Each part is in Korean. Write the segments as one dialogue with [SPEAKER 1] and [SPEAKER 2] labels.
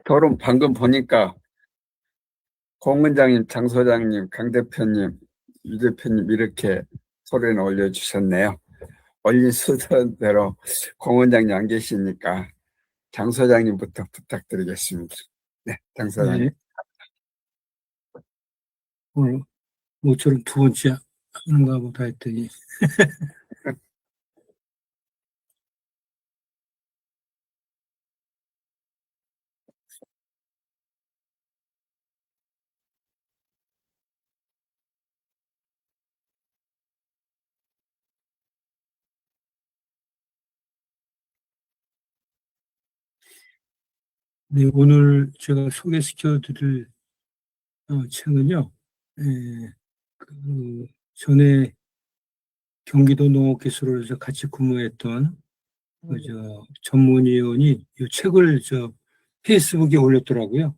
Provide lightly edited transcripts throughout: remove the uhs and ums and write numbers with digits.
[SPEAKER 1] 토론 방금 보니까 공 원장님, 장 소장님, 강 대표님, 유 대표님 이렇게 토론에 올려주셨네요. 올린 순서대로 공 원장님 안 계시니까 장 소장님부터 부탁드리겠습니다. 네, 장 소장님.
[SPEAKER 2] 네, 오늘 모처럼 두 번째 하는가 보다 했더니 네, 오늘 제가 소개시켜 드릴 책은요. 에, 전에 경기도 농업기술원에서 같이 근무했던 전문위원이 이 책을 페이스북에 올렸더라고요.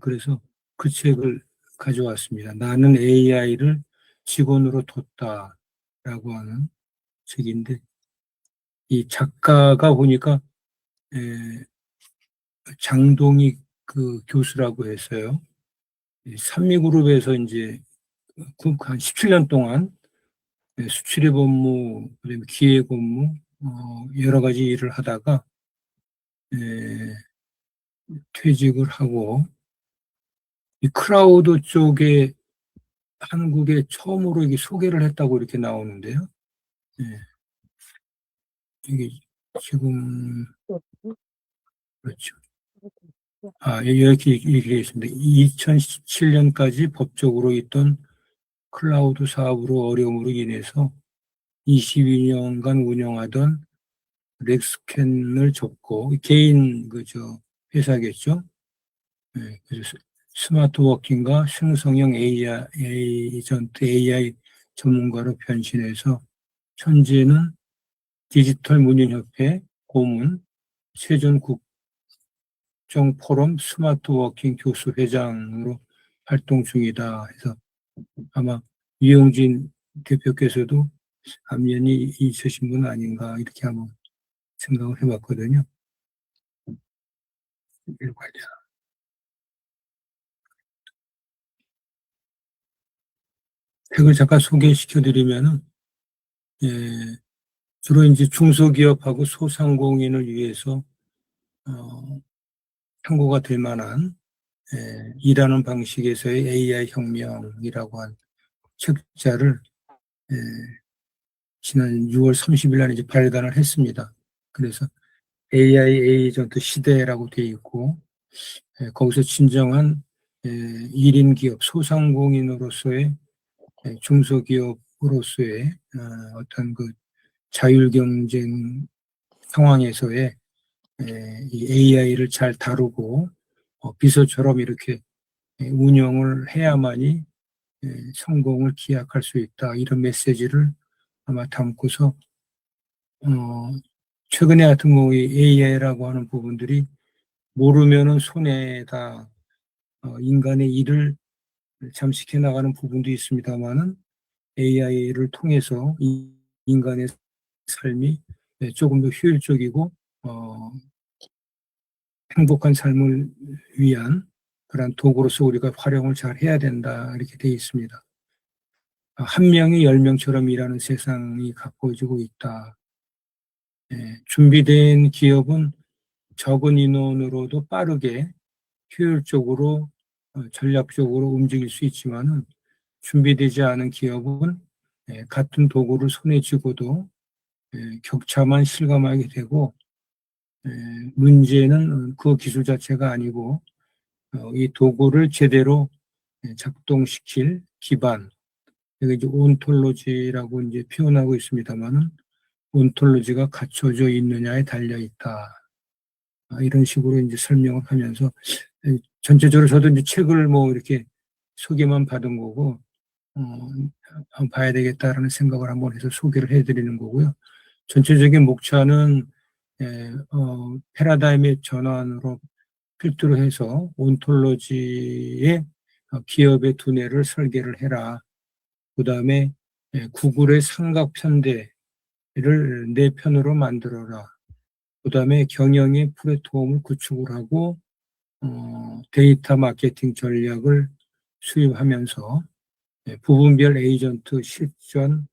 [SPEAKER 2] 그래서 그 책을 가져왔습니다. 나는 AI를 직원으로 뒀다라고 하는 책인데, 이 작가가 보니까 장동익 그 교수라고 해서요. 삼미그룹에서 이제 한 17년 동안 수출입 업무, 그다음에 기획 업무, 여러 가지 일을 하다가 퇴직을 하고 이 크라우드 쪽에 한국에 처음으로 이게 소개를 했다고 이렇게 나오는데요. 이게 지금 그렇죠. 이렇게 얘기해 있습니다. 2017년까지 법적으로 있던 클라우드 사업으로 어려움으로 인해서 22년간 운영하던 렉스캔을 접고 개인 회사겠죠. 그래서 스마트 워킹과 생성형 AI 에이전트 AI 전문가로 변신해서 현재는 디지털 문인협회 고문 최전 국정 포럼 스마트 워킹 교수 회장으로 활동 중이다. 해서 아마 이영진 대표께서도 안면이 있으신 분 아닌가 이렇게 한번 생각을 해봤거든요. 책을 잠깐 소개시켜드리면은, 주로 이제 중소기업하고 소상공인을 위해서, 참고가 될 만한, 일하는 방식에서의 AI 혁명이라고 한 책자를, 지난 6월 30일 날 이제 발간을 했습니다. 그래서 AI 에이전트 시대라고 되어 있고, 거기서 진정한 1인 기업, 소상공인으로서의 중소기업으로서의 어떤 그 자율 경쟁 상황에서의 이 AI를 잘 다루고 비서처럼 이렇게 운영을 해야만이 성공을 기약할 수 있다. 이런 메시지를 아마 담고서 최근에 같은 뭐 AI라고 하는 부분들이 모르면은 손해다. 인간의 일을 잠식해 나가는 부분도 있습니다만은 AI를 통해서 인간의 삶이 조금 더 효율적이고 행복한 삶을 위한 그런 도구로서 우리가 활용을 잘 해야 된다 이렇게 되어 있습니다. 한 명이 10명처럼 일하는 세상이 가까워지고 있다. 준비된 기업은 적은 인원으로도 빠르게 효율적으로 전략적으로 움직일 수 있지만은 준비되지 않은 기업은 같은 도구를 손에 쥐고도 격차만 실감하게 되고 문제는 그 기술 자체가 아니고 이 도구를 제대로 작동시킬 기반, 여기 이제 온톨로지라고 이제 표현하고 있습니다만은 온톨로지가 갖춰져 있느냐에 달려 있다. 이런 식으로 이제 설명을 하면서 전체적으로 저도 이제 책을 뭐 이렇게 소개만 받은 거고 한번 봐야 되겠다라는 생각을 한번 해서 소개를 해드리는 거고요. 전체적인 목차는 패러다임의 전환으로 필두로 해서 온톨로지의 기업의 두뇌를 설계를 해라. 그 다음에 구글의 삼각편대를 네 편으로 만들어라. 그다음에 경영의 플랫폼을 구축을 하고 데이터 마케팅 전략을 수립하면서 부분별 에이전트 실전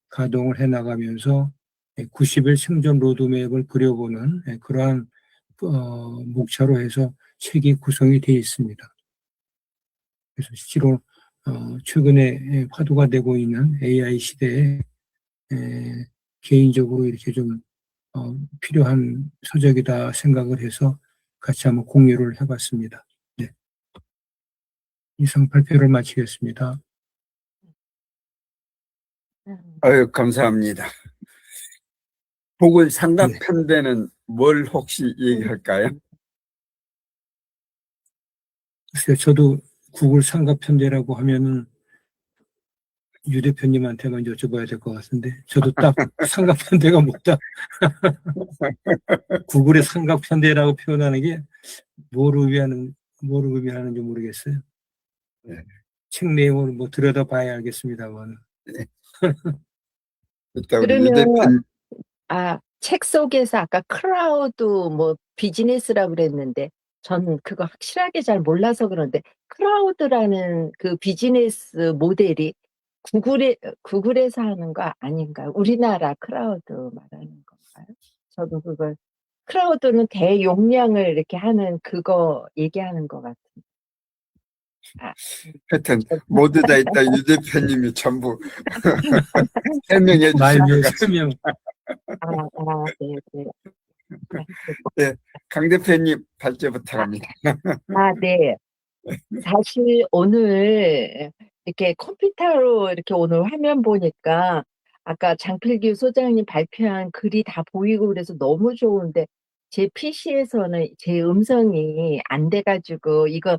[SPEAKER 2] 가동을 해나가면서 90일 생존 로드맵을 그려보는 그러한 목차로 해서 책이 구성이 되어 있습니다. 그래서 실제로 최근에 화두가 되고 있는 AI 시대에 개인적으로 이렇게 좀 필요한 서적이다 생각을 해서 같이 한번 공유를 해봤습니다. 네. 이상 발표를 마치겠습니다.
[SPEAKER 1] 아유, 감사합니다. 보글
[SPEAKER 2] 네.
[SPEAKER 1] 삼각편대는 뭘 혹시 얘기할까요?
[SPEAKER 2] 글쎄요, 저도 구글 삼각편대라고 하면은 유 대표님한테만 여쭤봐야 될 것 같은데, 저도 딱 삼각편대가 뭐다. 구글의 삼각편대라고 표현하는 게 뭐를 의미하는지 모르겠어요.
[SPEAKER 1] 네.
[SPEAKER 2] 책 내용을 뭐 들여다봐야 알겠습니다만.
[SPEAKER 1] 네. 일단 우리 유
[SPEAKER 3] 그러면
[SPEAKER 1] 대표님,
[SPEAKER 3] 책 속에서 아까 크라우드 뭐 비즈니스라고 그랬는데 전 그거 확실하게 잘 몰라서 그런데 크라우드라는 그 비즈니스 모델이 구글에서 하는 거 아닌가요? 우리나라 크라우드 말하는 건가요? 저도 그걸 크라우드는 대용량을 이렇게 하는 그거 얘기하는 것 같은데.
[SPEAKER 1] 하여튼 모두 다 있다 유 대표님이 전부 설명해
[SPEAKER 2] 말
[SPEAKER 1] 주실 것
[SPEAKER 2] 위에
[SPEAKER 1] 같습니다.
[SPEAKER 2] 설명.
[SPEAKER 3] 네, 네.
[SPEAKER 1] 네, 강 대표님 발제 부탁합니다.
[SPEAKER 3] 네. 사실 오늘 이렇게 컴퓨터로 이렇게 오늘 화면 보니까 아까 장필규 소장님 발표한 글이 다 보이고 그래서 너무 좋은데 제 PC에서는 제 음성이 안 돼가지고 이거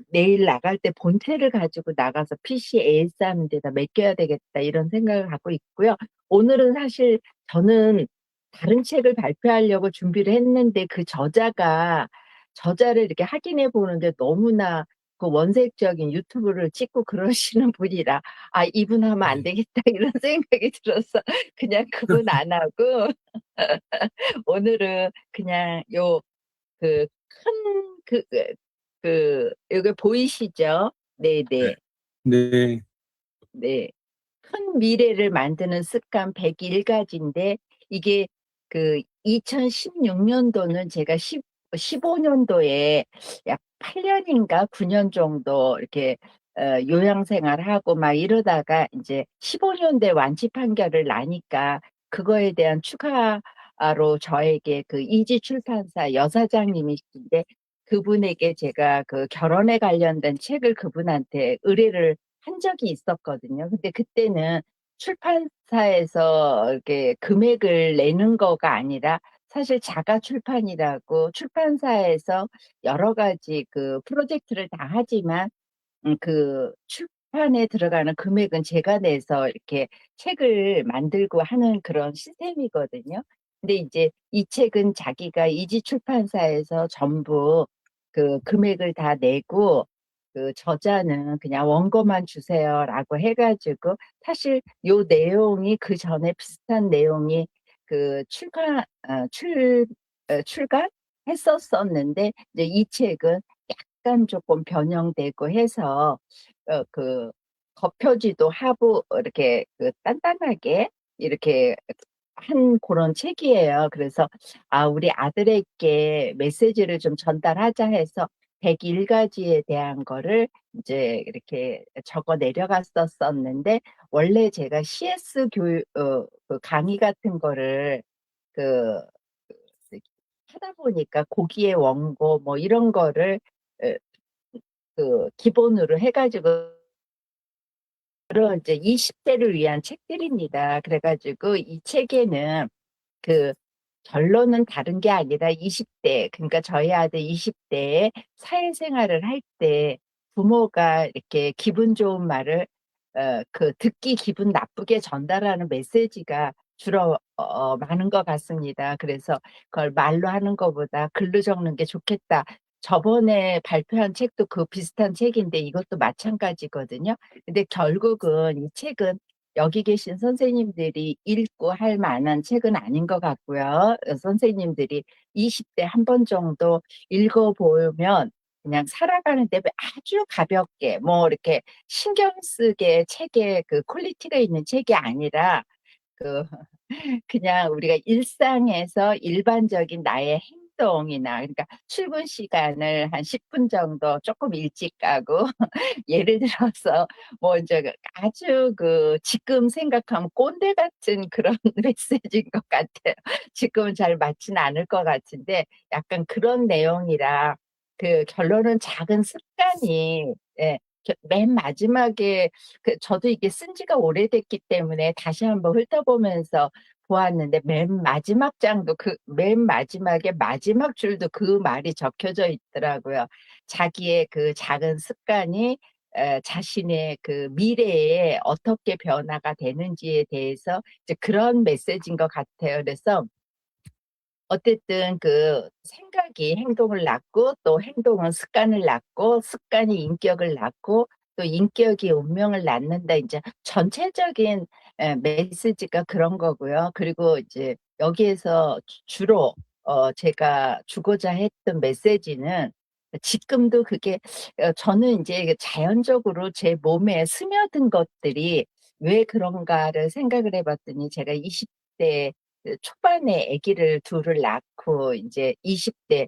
[SPEAKER 3] 내일 나갈 때 본체를 가지고 나가서 PC AS 하는 데다 맡겨야 되겠다 이런 생각을 갖고 있고요. 오늘은 사실 저는 다른 책을 발표하려고 준비를 했는데 그 저자를 이렇게 확인해 보는데 너무나 그 원색적인 유튜브를 찍고 그러시는 분이라 이분 하면 안 되겠다 이런 생각이 들어서 그냥 그분 안 하고 오늘은 그냥 그 여기 보이시죠? 네네.
[SPEAKER 2] 네.
[SPEAKER 3] 네. 큰 미래를 만드는 습관 101가지인데 이게 그 2016년도는 제가 15년도에 약 8년인가 9년 정도 이렇게 요양생활하고 막 이러다가 이제 15년대 완치 판결을 나니까 그거에 대한 추가로 저에게 그 이지 출판사 여사장님이신데 그분에게 제가 그 결혼에 관련된 책을 그분한테 의뢰를 한 적이 있었거든요. 근데 그때는 출판사에서 이렇게 금액을 내는 거가 아니라 사실 자가 출판이라고 출판사에서 여러 가지 그 프로젝트를 다 하지만 그 출판에 들어가는 금액은 제가 내서 이렇게 책을 만들고 하는 그런 시스템이거든요. 근데 이제 이 책은 자기가 이지 출판사에서 전부 그 금액을 다 내고 그 저자는 그냥 원고만 주세요라고 해가지고 사실 요 내용이 그 전에 비슷한 내용이 그 출간했었었는데 이제 이 책은 약간 조금 변형되고 해서 그 겉표지도 하부 이렇게 그 단단하게 이렇게 한 그런 책이에요. 그래서 우리 아들에게 메시지를 좀 전달하자 해서 101가지에 대한 거를 이제 이렇게 적어 내려갔었었는데 원래 제가 CS 그 강의 같은 거를 그 하다 보니까 고기의 원고 뭐 이런 거를 에, 그 기본으로 해가지고 그런 이제 20대를 위한 책들입니다. 그래가지고 이 책에는 그 결론은 다른 게 아니라 20대, 그러니까 저희 아들 20대에 사회생활을 할 때 부모가 이렇게 기분 좋은 말을 그 듣기 기분 나쁘게 전달하는 메시지가 주로 많은 것 같습니다. 그래서 그걸 말로 하는 것보다 글로 적는 게 좋겠다. 저번에 발표한 책도 그 비슷한 책인데 이것도 마찬가지거든요. 근데 결국은 이 책은 여기 계신 선생님들이 읽고 할 만한 책은 아닌 것 같고요. 선생님들이 20대 한 번 정도 읽어보면 그냥 살아가는데 아주 가볍게 뭐 이렇게 신경 쓰게 책의 그 퀄리티가 있는 책이 아니라 그 그냥 우리가 일상에서 일반적인 나의 행동이나 그러니까 출근 시간을 한 10분 정도 조금 일찍 가고 예를 들어서 뭐 이제 아주 그 지금 생각하면 꼰대 같은 그런 메시지인 것 같아요. 지금은 잘 맞지는 않을 것 같은데 약간 그런 내용이라 그 결론은 작은 습관이 예, 맨 마지막에 저도 이게 쓴 지가 오래됐기 때문에 다시 한번 훑어보면서 보았는데 맨 마지막 장도 맨 마지막에 마지막 줄도 그 말이 적혀져 있더라고요. 자기의 그 작은 습관이 자신의 그 미래에 어떻게 변화가 되는지에 대해서 이제 그런 메시지인 것 같아요. 그래서 어쨌든 그 생각이 행동을 낳고 또 행동은 습관을 낳고 습관이 인격을 낳고 또 인격이 운명을 낳는다. 이제 전체적인 메시지가 그런 거고요. 그리고 이제 여기에서 주로 제가 주고자 했던 메시지는 지금도 그게 저는 이제 자연적으로 제 몸에 스며든 것들이 왜 그런가를 생각을 해봤더니 제가 20대 그 초반에 아기를 둘을 낳고 이제 20대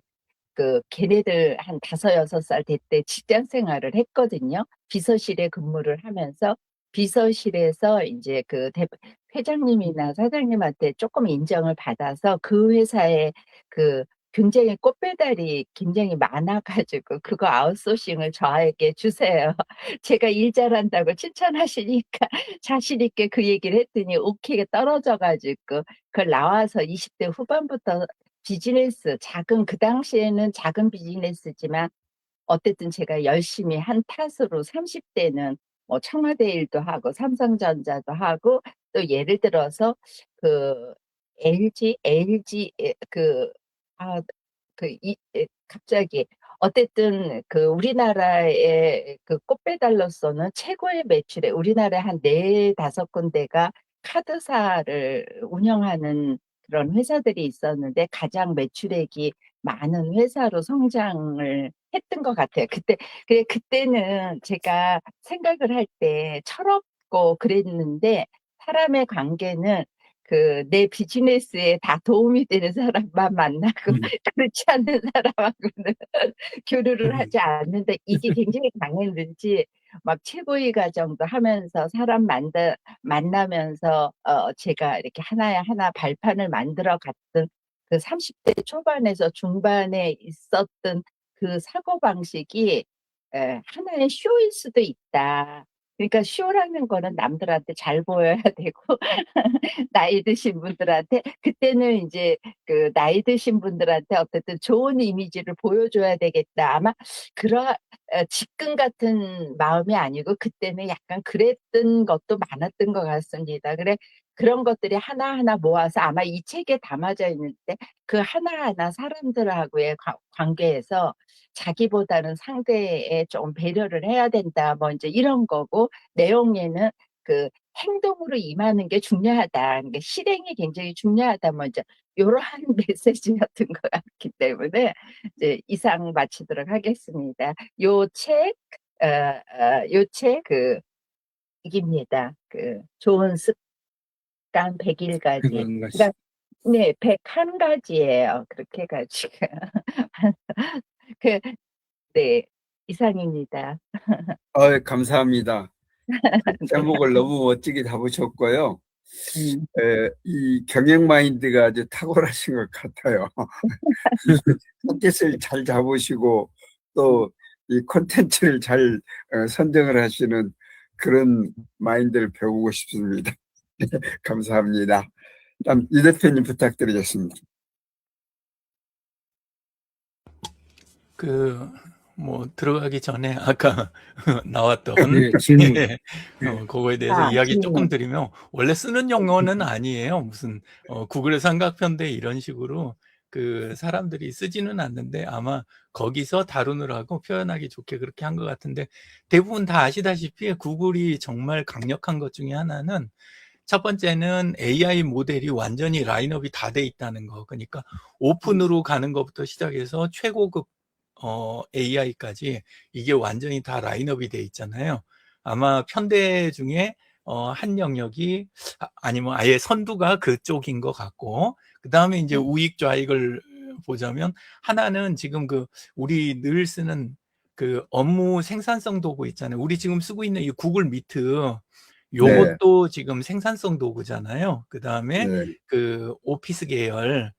[SPEAKER 3] 걔네들 한 5-6살 될 때 직장 생활을 했거든요. 비서실에 근무를 하면서 비서실에서 이제 회장님이나 사장님한테 조금 인정을 받아서 그 회사에 굉장히 꽃배달이 굉장히 많아가지고 그거 아웃소싱을 저에게 주세요. 제가 일 잘한다고 칭찬하시니까 자신 있게 그 얘기를 했더니 오케이가 떨어져가지고 그걸 나와서 20대 후반부터 그 당시에는 작은 비즈니스지만 어쨌든 제가 열심히 한 탓으로 30대는 뭐 청와대 일도 하고 삼성전자도 하고 또 예를 들어서 그 LG 갑자기 어쨌든 우리나라의 꽃배달로서는 최고의 매출에 우리나라에 한 4-5군데가 카드사를 운영하는 그런 회사들이 있었는데 가장 매출액이 많은 회사로 성장을 했던 것 같아요. 그때는 제가 생각을 할 때 철없고 그랬는데 사람의 관계는 내 비즈니스에 다 도움이 되는 사람만 만나고 그렇지 않는 사람하고는 교류를 하지 않는데 이게 굉장히 강했는지 막 최고위 과정도 하면서 만나면서 제가 이렇게 하나 발판을 만들어 갔던 그 30대 초반에서 중반에 있었던 그 사고방식이 하나의 쇼일 수도 있다. 그러니까 쇼라는 거는 남들한테 잘 보여야 되고 나이 드신 분들한테 그때는 이제 나이 드신 분들한테 어쨌든 좋은 이미지를 보여줘야 되겠다. 아마 직근 같은 마음이 아니고 그때는 약간 그랬던 것도 많았던 것 같습니다. 그런 것들이 하나하나 모아서 아마 이 책에 담아져 있는데 그 하나하나 사람들하고의 관계에서 자기보다는 상대에 좀 배려를 해야 된다. 뭐 이제 이런 거고 내용에는 행동으로 임하는 게 중요하다. 그러니까 실행이 굉장히 중요하다. 뭐 이제 이러한 메시지였던 것 같기 때문에 이제 이상 마치도록 하겠습니다. 요 책 이깁니다. 좋은 습관 101가지.
[SPEAKER 2] 그건 같이.
[SPEAKER 3] 그러니까 네, 101가지예요. 그렇게 해가지고 그, 네, 이상입니다.
[SPEAKER 1] 감사합니다. 제목을 너무 멋지게 잡으셨고요.
[SPEAKER 3] 음.
[SPEAKER 1] 이 경영 마인드가 아주 탁월하신 것 같아요. 타깃을 잘 잡으시고 또 이 콘텐츠를 잘 선정을 하시는 그런 마인드를 배우고 싶습니다. 감사합니다. 다음 이 대표님 부탁드리겠습니다.
[SPEAKER 4] 들어가기 전에 아까 나왔던
[SPEAKER 2] 네, 질문.
[SPEAKER 4] 예, 그거에 대해서 이야기
[SPEAKER 3] 질문.
[SPEAKER 4] 조금 드리면 원래 쓰는 용어는 아니에요. 무슨 구글의 삼각편대 이런 식으로 그 사람들이 쓰지는 않는데 아마 거기서 다루느라고 표현하기 좋게 그렇게 한 것 같은데 대부분 다 아시다시피 구글이 정말 강력한 것 중에 하나는 첫 번째는 AI 모델이 완전히 라인업이 다 돼 있다는 거. 그러니까 오픈으로 가는 것부터 시작해서 최고급 AI까지 이게 완전히 다 라인업이 돼 있잖아요. 아마 편대 중에 한 영역이 아니면 아예 선두가 그쪽인 것 같고 그 다음에 이제 우익 좌익을 보자면 하나는 지금 그 우리 늘 쓰는 그 업무 생산성 도구 있잖아요. 우리 지금 쓰고 있는 이 구글 미트 요것도 지금 생산성 도구잖아요. 그 다음에
[SPEAKER 1] 네.
[SPEAKER 4] 그 오피스 계열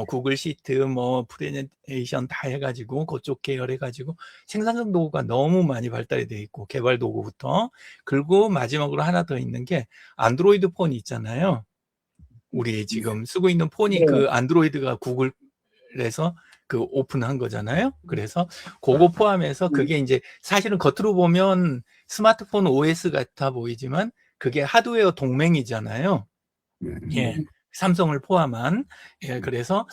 [SPEAKER 4] 구글 시트 뭐 프레젠테이션 다 해가지고 그쪽 계열 해가지고 생산성 도구가 너무 많이 발달이 돼 있고 개발 도구부터 그리고 마지막으로 하나 더 있는 게 안드로이드 폰 있잖아요. 우리 지금 쓰고 있는 폰이
[SPEAKER 3] 네.
[SPEAKER 4] 그 안드로이드가 구글에서 그 오픈한 거잖아요. 그래서 그거 포함해서 그게 이제 사실은 겉으로 보면 스마트폰 OS 같아 보이지만 그게 하드웨어 동맹이잖아요. 예. 삼성을 포함한. 예, 그래서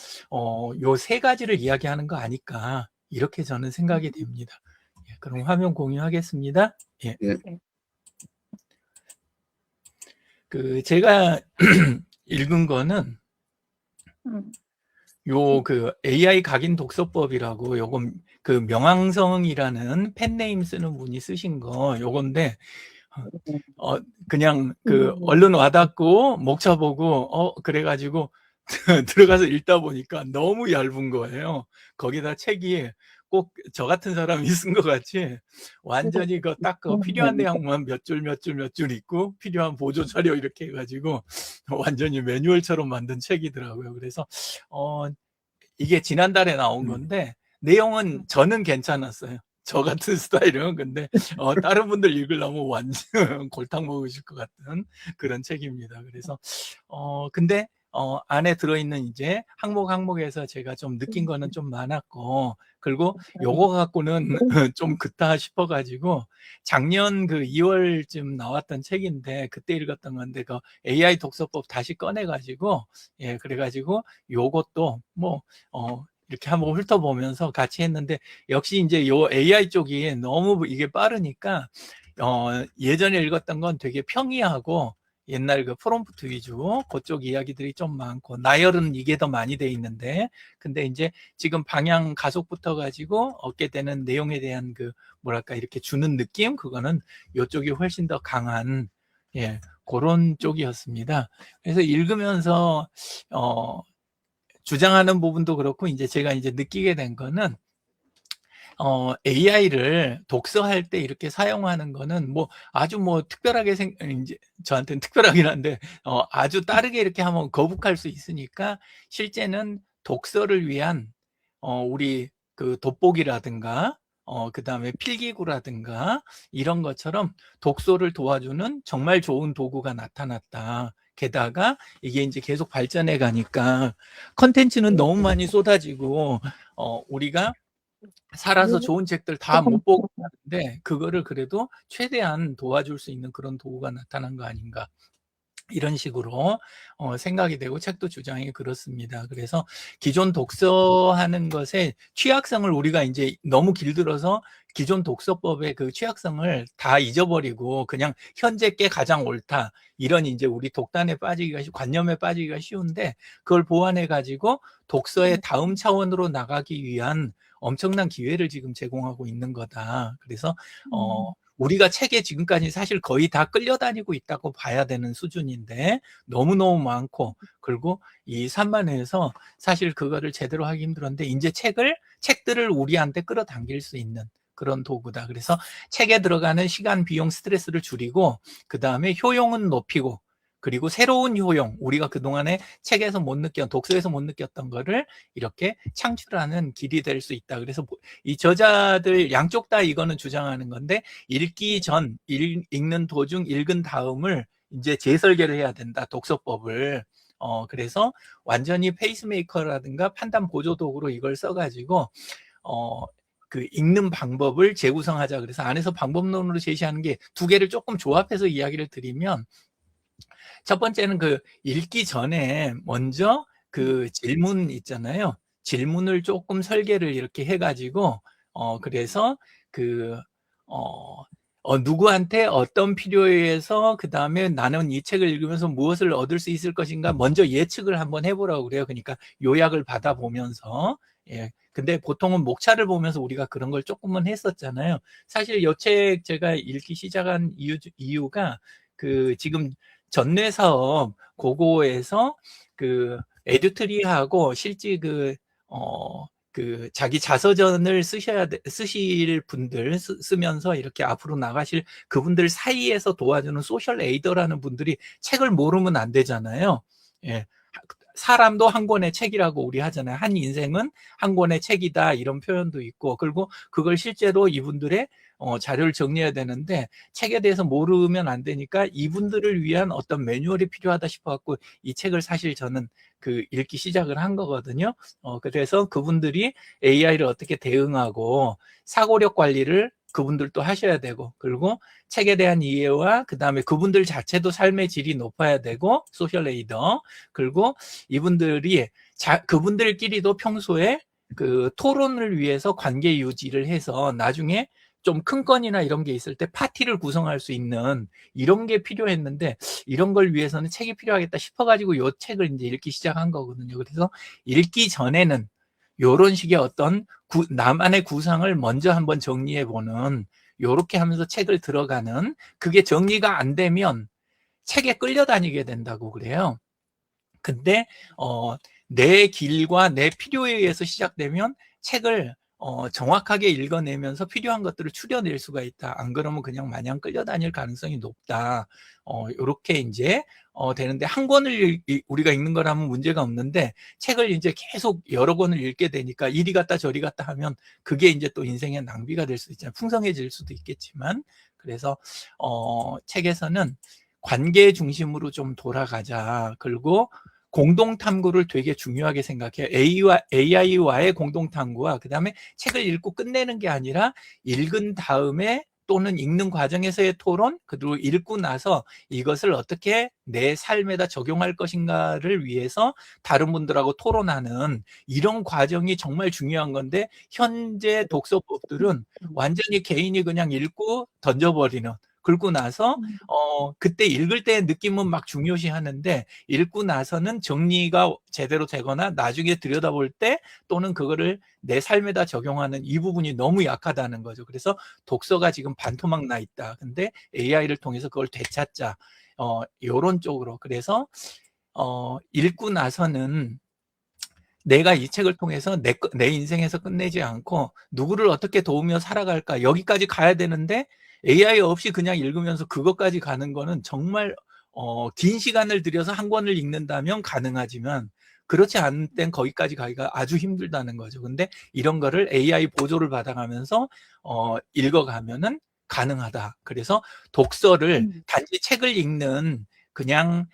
[SPEAKER 4] 요 세 가지를 이야기하는 거 아닐까 이렇게 저는 생각이 됩니다. 예, 그럼 화면 공유하겠습니다. 예.
[SPEAKER 1] 예.
[SPEAKER 4] 그 제가 읽은 거는 요 그 AI 각인 독서법이라고 요건 그 명왕성이라는 펜네임 쓰는 분이 쓰신 거 요건데 그냥 그 얼른 와닿고 목 쳐보고 그래가지고 들어가서 읽다 보니까 너무 얇은 거예요. 거기다 책이 꼭 저 같은 사람이 쓴 것 같이 완전히 그 딱 그 필요한 내용만 몇 줄 있고 필요한 보조 자료 이렇게 해가지고 완전히 매뉴얼처럼 만든 책이더라고요. 그래서 이게 지난달에 나온 건데 내용은 저는 괜찮았어요. 저 같은 스타일은. 근데 다른 분들 읽으려면 완전 골탕 먹으실 것 같은 그런 책입니다. 그래서 근데 안에 들어있는 이제 항목에서 제가 좀 느낀 거는 좀 많았고 그리고 요거 갖고는 좀 그따 싶어가지고 작년 그 2월쯤 나왔던 책인데 그때 읽었던 건데 그 AI 독서법 다시 꺼내가지고 예 그래가지고 요것도 뭐 이렇게 한번 훑어보면서 같이 했는데 역시 이제 요 AI 쪽이 너무 이게 빠르니까 예전에 읽었던 건 되게 평이하고 옛날 그 프롬프트 위주 그쪽 이야기들이 좀 많고 나열은 이게 더 많이 돼 있는데 근데 이제 지금 방향 가속 붙어 가지고 얻게 되는 내용에 대한 그 뭐랄까 이렇게 주는 느낌 그거는 요쪽이 훨씬 더 강한 예 그런 쪽이었습니다. 그래서 읽으면서 주장하는 부분도 그렇고 이제 제가 이제 느끼게 된 거는 AI를 독서할 때 이렇게 사용하는 거는 뭐 아주 뭐 특별하게 이제 저한테는 특별하긴 한데 아주 빠르게 이렇게 하면 거북할 수 있으니까 실제는 독서를 위한 우리 그 돋보기라든가 그 다음에 필기구라든가 이런 것처럼 독서를 도와주는 정말 좋은 도구가 나타났다. 게다가 이게 이제 계속 발전해 가니까 컨텐츠는 너무 많이 쏟아지고 우리가 살아서 좋은 책들 다 못 보고 있는데 그거를 그래도 최대한 도와줄 수 있는 그런 도구가 나타난 거 아닌가 이런 식으로 생각이 되고 책도 주장이 그렇습니다. 그래서 기존 독서하는 것의 취약성을 우리가 이제 너무 길들어서 기존 독서법의 그 취약성을 다 잊어버리고 그냥 현재 게 가장 옳다 이런 이제 우리 독단에 빠지기가 관념에 빠지기가 쉬운데 그걸 보완해 가지고 독서의 다음 차원으로 나가기 위한 엄청난 기회를 지금 제공하고 있는 거다. 그래서 우리가 책에 지금까지 사실 거의 다 끌려다니고 있다고 봐야 되는 수준인데 너무너무 많고 그리고 이 산만해서 사실 그거를 제대로 하기 힘들었는데 이제 책들을 우리한테 끌어당길 수 있는 그런 도구다. 그래서 책에 들어가는 시간, 비용, 스트레스를 줄이고 그 다음에 효용은 높이고 그리고 새로운 효용, 우리가 그동안에 책에서 못 느꼈던, 독서에서 못 느꼈던 거를 이렇게 창출하는 길이 될 수 있다. 그래서 이 저자들 양쪽 다 이거는 주장하는 건데 읽기 전, 읽는 도중, 읽은 다음을 이제 재설계를 해야 된다. 독서법을. 그래서 완전히 페이스메이커라든가 판단 보조 도구로 이걸 써가지고 그 읽는 방법을 재구성하자. 그래서 안에서 방법론으로 제시하는 게 두 개를 조금 조합해서 이야기를 드리면 첫 번째는 그 읽기 전에 먼저 그 질문 있잖아요. 질문을 조금 설계를 이렇게 해가지고, 그래서 그, 어, 누구한테 어떤 필요에 의해서 그 다음에 나는 이 책을 읽으면서 무엇을 얻을 수 있을 것인가 먼저 예측을 한번 해보라고 그래요. 그러니까 요약을 받아보면서. 예. 근데 보통은 목차를 보면서 우리가 그런 걸 조금은 했었잖아요. 사실 이 책 제가 읽기 시작한 이유가 그 지금 전뇌 사업 그거에서 그 에듀트리하고 실제 그 자기 자서전을 쓰실 분들 쓰면서 이렇게 앞으로 나가실 그분들 사이에서 도와주는 소셜 에이더라는 분들이 책을 모르면 안 되잖아요. 예. 사람도 한 권의 책이라고 우리 하잖아요. 한 인생은 한 권의 책이다 이런 표현도 있고 그리고 그걸 실제로 이분들의 자료를 정리해야 되는데 책에 대해서 모르면 안 되니까 이분들을 위한 어떤 매뉴얼이 필요하다 싶어갖고 이 책을 사실 저는 그 읽기 시작을 한 거거든요. 그래서 그분들이 AI를 어떻게 대응하고 사고력 관리를 그분들도 하셔야 되고 그리고 책에 대한 이해와 그 다음에 그분들 자체도 삶의 질이 높아야 되고 소셜 레이더 그리고 이분들이 그분들끼리도 평소에 그 토론을 위해서 관계 유지를 해서 나중에 좀 큰 건이나 이런 게 있을 때 파티를 구성할 수 있는 이런 게 필요했는데 이런 걸 위해서는 책이 필요하겠다 싶어가지고 이 책을 이제 읽기 시작한 거거든요. 그래서 읽기 전에는 이런 식의 어떤 나만의 구상을 먼저 한번 정리해보는 요렇게 하면서 책을 들어가는 그게 정리가 안 되면 책에 끌려다니게 된다고 그래요. 근데 내 길과 내 필요에 의해서 시작되면 책을 정확하게 읽어내면서 필요한 것들을 추려낼 수가 있다. 안 그러면 그냥 마냥 끌려다닐 가능성이 높다. 요렇게 이제 되는데 한 권을 우리가 읽는 거라면 문제가 없는데 책을 이제 계속 여러 권을 읽게 되니까 이리 갔다 저리 갔다 하면 그게 이제 또 인생의 낭비가 될 수 있잖아요. 풍성해질 수도 있겠지만 그래서 책에서는 관계 중심으로 좀 돌아가자. 그리고 공동 탐구를 되게 중요하게 생각해요. AI와의 공동 탐구와 그 다음에 책을 읽고 끝내는 게 아니라 읽은 다음에 또는 읽는 과정에서의 토론 그리고 읽고 나서 이것을 어떻게 내 삶에다 적용할 것인가를 위해서 다른 분들하고 토론하는 이런 과정이 정말 중요한 건데 현재 독서법들은 완전히 개인이 그냥 읽고 던져버리는 긁고 나서 그때 읽을 때 느낌은 막 중요시 하는데 읽고 나서는 정리가 제대로 되거나 나중에 들여다볼 때 또는 그거를 내 삶에다 적용하는 이 부분이 너무 약하다는 거죠. 그래서 독서가 지금 반토막 나 있다. 근데 AI를 통해서 그걸 되찾자. 요런 쪽으로. 그래서 읽고 나서는 내가 이 책을 통해서 내 인생에서 끝내지 않고 누구를 어떻게 도우며 살아갈까 여기까지 가야 되는데 AI 없이 그냥 읽으면서 그것까지 가는 거는 정말 긴 시간을 들여서 한 권을 읽는다면 가능하지만 그렇지 않은 땐 거기까지 가기가 아주 힘들다는 거죠. 근데 이런 거를 AI 보조를 받아가면서 읽어가면은 가능하다. 그래서 독서를 단지 책을 읽는 그냥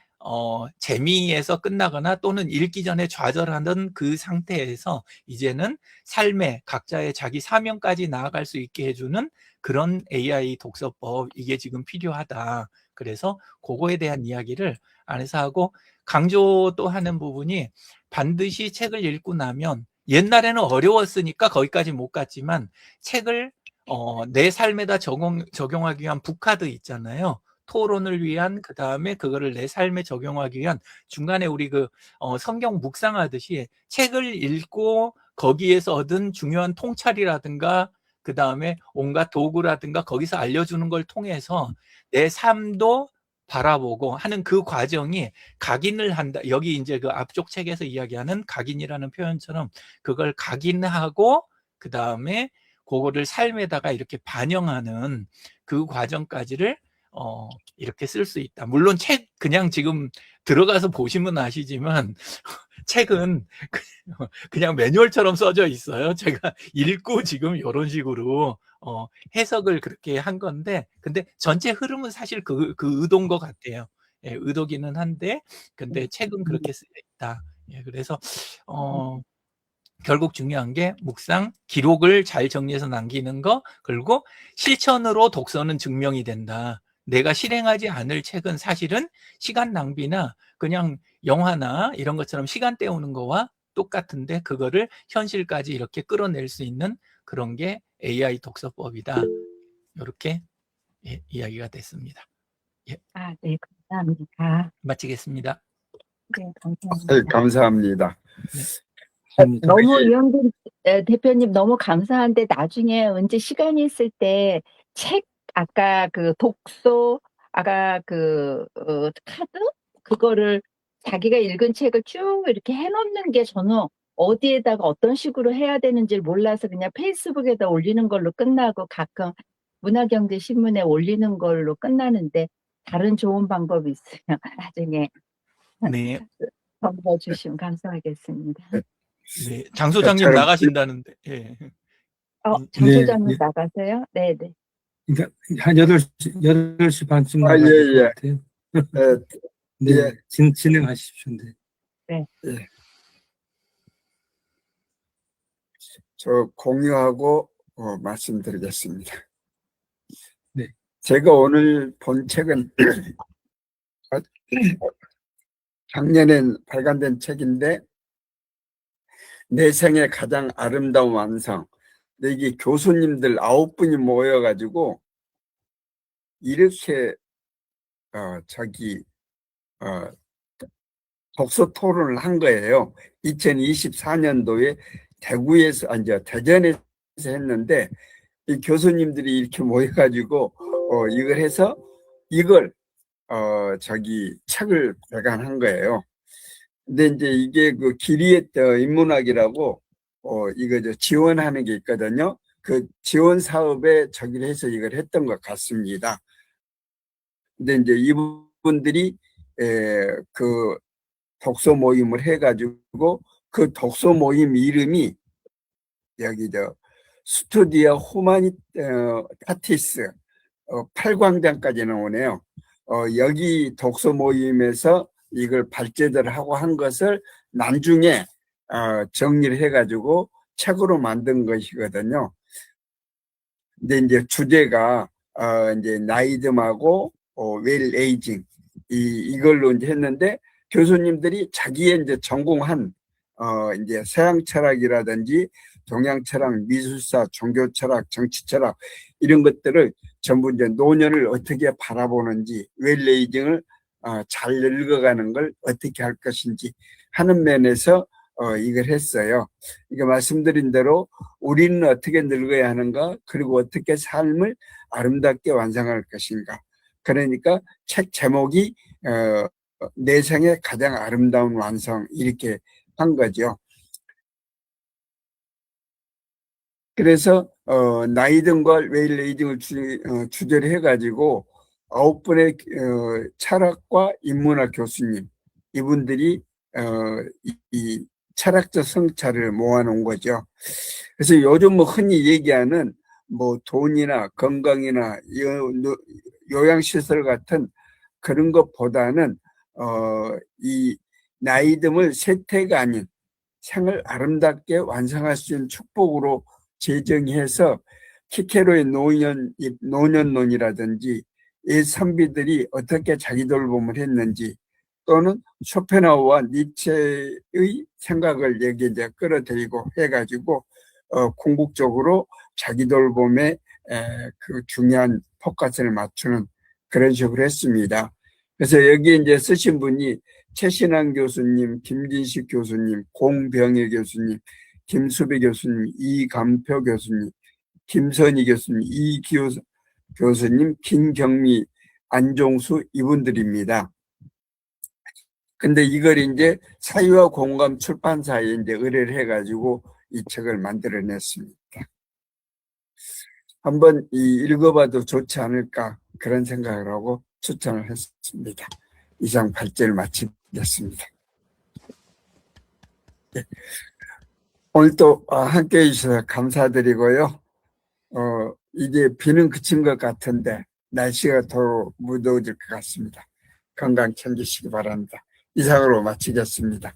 [SPEAKER 4] 재미에서 끝나거나 또는 읽기 전에 좌절하는 그 상태에서 이제는 삶의 각자의 자기 사명까지 나아갈 수 있게 해주는 그런 AI 독서법 이게 지금 필요하다. 그래서 그거에 대한 이야기를 안에서 하고 강조 또 하는 부분이 반드시 책을 읽고 나면 옛날에는 어려웠으니까 거기까지 못 갔지만 책을 내 삶에다 적용하기 위한 북카드 있잖아요. 토론을 위한 그 다음에 그거를 내 삶에 적용하기 위한 중간에 우리 그 성경 묵상하듯이 책을 읽고 거기에서 얻은 중요한 통찰이라든가 그 다음에 온갖 도구라든가 거기서 알려주는 걸 통해서 내 삶도 바라보고 하는 그 과정이 각인을 한다. 여기 이제 그 앞쪽 책에서 이야기하는 각인이라는 표현처럼 그걸 각인하고 그 다음에 그거를 삶에다가 이렇게 반영하는 그 과정까지를 이렇게 쓸 수 있다. 물론 책 그냥 지금 들어가서 보시면 아시지만 책은 그냥 매뉴얼처럼 써져 있어요. 제가 읽고 지금 이런 식으로 해석을 그렇게 한 건데 근데 전체 흐름은 사실 그 의도인 것 같아요. 예, 의도기는 한데 근데 책은 그렇게 쓰여 있다. 예, 그래서 결국 중요한 게 묵상, 기록을 잘 정리해서 남기는 거 그리고 실천으로 독서는 증명이 된다. 내가 실행하지 않을 책은 사실은 시간 낭비나 그냥 영화나 이런 것처럼 시간 때우는 거와 똑같은데 그거를 현실까지 이렇게 끌어낼 수 있는 그런 게 AI 독서법이다. 이렇게 이야기가 됐습니다.
[SPEAKER 3] 아, 네, 감사합니다.
[SPEAKER 4] 마치겠습니다.
[SPEAKER 3] 네,
[SPEAKER 1] 네,
[SPEAKER 3] 감사합니다.
[SPEAKER 1] 감사합니다.
[SPEAKER 2] 감사합니다.
[SPEAKER 3] 너무 이영근 대표님 너무 감사한데 나중에 언제 시간이 있을 때 책 아까 그 독서 아까 그 카드 그거를 자기가 읽은 책을 쭉 이렇게 해놓는 게 저는 어디에다가 어떤 식으로 해야 되는지 몰라서 그냥 페이스북에다 올리는 걸로 끝나고 가끔 문화경제신문에 올리는 걸로 끝나는데 다른 좋은 방법이 있으면 나중에
[SPEAKER 4] 네,
[SPEAKER 3] 정보 주시면 감사하겠습니다.
[SPEAKER 4] 네. 장 소장님
[SPEAKER 1] 저처럼
[SPEAKER 4] 나가신다는데. 예.
[SPEAKER 3] 장
[SPEAKER 2] 네,
[SPEAKER 3] 소장님
[SPEAKER 2] 네.
[SPEAKER 3] 나가세요? 네네.
[SPEAKER 2] 그러니까 한 8시 반쯤
[SPEAKER 1] 아,
[SPEAKER 2] 나가야 될
[SPEAKER 1] 예,
[SPEAKER 2] 것
[SPEAKER 1] 예.
[SPEAKER 2] 같아요.
[SPEAKER 1] 예,
[SPEAKER 2] 네, 진행하십시오. 네.
[SPEAKER 1] 예. 저 공유하고 말씀드리겠습니다.
[SPEAKER 2] 네.
[SPEAKER 1] 제가 오늘 본 책은 작년에 발간된 책인데 내 생의 가장 아름다운 완성. 근데 이게 교수님들 9분이 모여가지고 이렇게 독서 토론을 한 거예요. 2024년도에 대구에서 이제 대전에서 했는데 이 교수님들이 이렇게 모여가지고 이걸 해서 이걸 책을 발간한 거예요. 근데 이제 이게 그 기리의 인문학이라고 이거 지원하는 게 있거든요. 그 지원 사업에 저기를 해서 이걸 했던 것 같습니다. 근데 이제 이분들이 그 독서 모임을 해가지고 그 독서 모임 이름이 여기 스투디오 후마니타티스 8광장까지 나오네요. 여기 독서 모임에서 이걸 발제를 하고 한 것을 나중에 정리를 해가지고 책으로 만든 것이거든요. 근데 이제 주제가 이제 나이듦하고 웰 에이징 이걸로 이제 했는데 교수님들이 자기의 이제 전공한 이제 서양 철학이라든지 동양 철학, 미술사, 종교 철학, 정치 철학 이런 것들을 전부 이제 노년을 어떻게 바라보는지 웰 에이징을 잘 늙어가는 걸 어떻게 할 것인지 하는 면에서 이걸 했어요. 이게 말씀드린 대로 우리는 어떻게 늙어야 하는가 그리고 어떻게 삶을 아름답게 완성할 것인가. 그러니까 책 제목이 내 생의 가장 아름다운 완성 이렇게 한 거죠. 그래서 나이든과 웰 에이징을 주제로 해가지고 9분의 철학과 인문학 교수님 이분들이 이 철학적 성찰을 모아놓은 거죠. 그래서 요즘 뭐 흔히 얘기하는 뭐 돈이나 건강이나 요양시설 같은 그런 것보다는 이 나이듦을 세태가 아닌 생을 아름답게 완성할 수 있는 축복으로 제정해서 키케로의 노년론이라든지 이 선비들이 어떻게 자기 돌봄을 했는지 또는 쇼펜하우와 니체의 생각을 여기 이제 끌어들이고 해가지고 궁극적으로 자기 돌봄에 그 중요한 포커스를 맞추는 그런 식으로 했습니다. 그래서 여기 이제 쓰신 분이 최신환 교수님, 김진식 교수님, 공병일 교수님, 김수배 교수님, 이감표 교수님, 김선희 교수님, 이기호 교수님, 김경미, 안종수 이분들입니다. 근데 이걸 이제 사유와 공감 출판사에 이제 의뢰를 해가지고 이 책을 만들어냈습니다. 한번 읽어봐도 좋지 않을까 그런 생각을 하고 추천을 했습니다. 이상 발제를 마치겠습니다. 네. 오늘 또 함께 해주셔서 감사드리고요. 이제 비는 그친 것 같은데 날씨가 더 무더워질 것 같습니다. 건강 챙기시기 바랍니다. 이상으로 마치겠습니다.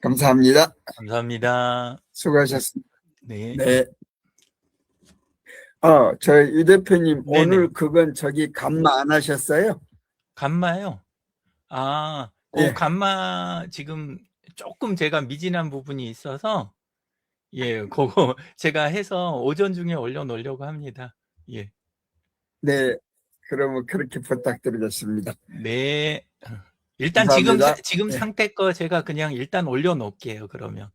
[SPEAKER 1] 감사합니다.
[SPEAKER 4] 감사합니다.
[SPEAKER 1] 수고하셨습니다.
[SPEAKER 4] 네.
[SPEAKER 1] 네. 유 대표님,
[SPEAKER 4] 네네.
[SPEAKER 1] 오늘 그건 저기 감마 안 하셨어요?
[SPEAKER 4] 감마요? 아,
[SPEAKER 1] 예.
[SPEAKER 4] 감마 지금 조금 제가 미진한 부분이 있어서, 예, 그거 제가 해서 오전 중에 올려놓으려고 합니다. 예.
[SPEAKER 1] 네. 그러면 그렇게 부탁드리겠습니다.
[SPEAKER 4] 네. 일단 지금
[SPEAKER 1] 감사합니다.
[SPEAKER 4] 지금
[SPEAKER 1] 네.
[SPEAKER 4] 상태 거 제가 그냥 일단 올려놓을게요, 그러면.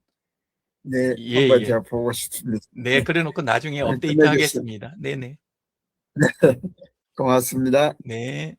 [SPEAKER 1] 네.
[SPEAKER 4] 예,
[SPEAKER 1] 한번
[SPEAKER 4] 예.
[SPEAKER 1] 제가 보고 싶습니다.
[SPEAKER 4] 네, 그래 놓고 나중에 업데이트
[SPEAKER 1] 끝내겠습니다.
[SPEAKER 4] 하겠습니다. 네네.
[SPEAKER 1] 고맙습니다.
[SPEAKER 4] 네.